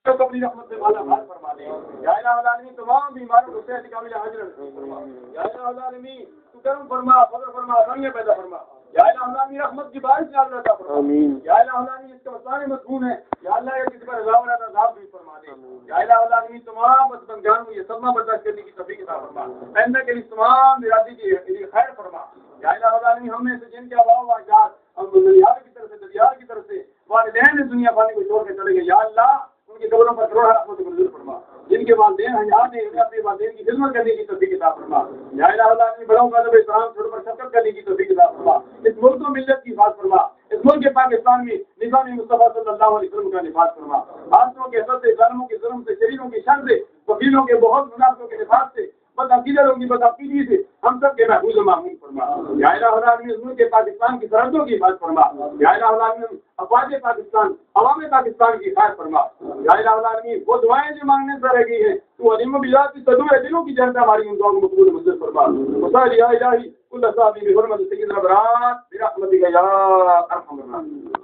کو اپنی رحمت سے مالا مال فرما دے یا الہ العالمین تمام بیماروں کو صحت کامل حاضر فرما یا الہ العالمین تو کرم فرما فضل فرما رنگ پیدا فرما یا الہ العالمین رحمت کی بارش نازل عطا فرما یا الہ العالمین اس کے مسائل مضمون ہے یا اللہ یہ کسی پر عذاب بھی فرما دے یا الہ العالمین تمام بندگانوں کو یہ صدمہ برداشت کرنے کی توفیق عطا فرما پہننے کے لیے تمام برادری کی خیر فرما یا الہ العالمین ہم میں سے جن کے آباء و اجداد ہم دنیار کی طرف سے دریار کی طرف سے والدین اس دنیا پانی کو چھوڑ کے چلے گئے یا اللہ ان کی قبروں پر کروڑ رحمت کو منظور فرما جن کے والدین حیات ہیں انہیں اپنے والدین کی خدمت کرنے کی توفیق عطا فرما یا الہ العالمین بڑوں کا ادب احترام چھوڑ پر شفقت کرنے کی توفیق عطا فرما اس ملک و ملت کی حفاظت فرما اس ملک پاکستان میں نظام مصطفیٰ صلی اللہ علیہ وسلم کا نفاذ فرما حادثوں کے حسد سے ظالموں کے ظلم سے شریروں کی شر سے وکیلوں کے بہت منافقوں کے نفاذ سے بدعقیدوں کی بدعقیدگی سے ہم سب کے محفوظ و معمون فرما یا الہ العالمین اس ملک پاکستان کی سرحدوں کی حفاظت فرما یا الہ العالمین افواج پاکستان عوام پاکستان کی حفاظت فرما یا الہ العالمین وہ دعائیں جو مانگنے سے رہ گئی ہیں تو علیم و بلاد کی صدور دلوں کی جنتا ہماری ان دعاؤں کو مقبول منظور فرما وصلی یا الہی کل صحابی بحرمت سیدنا برات برحمتک یا ارحم الراحمین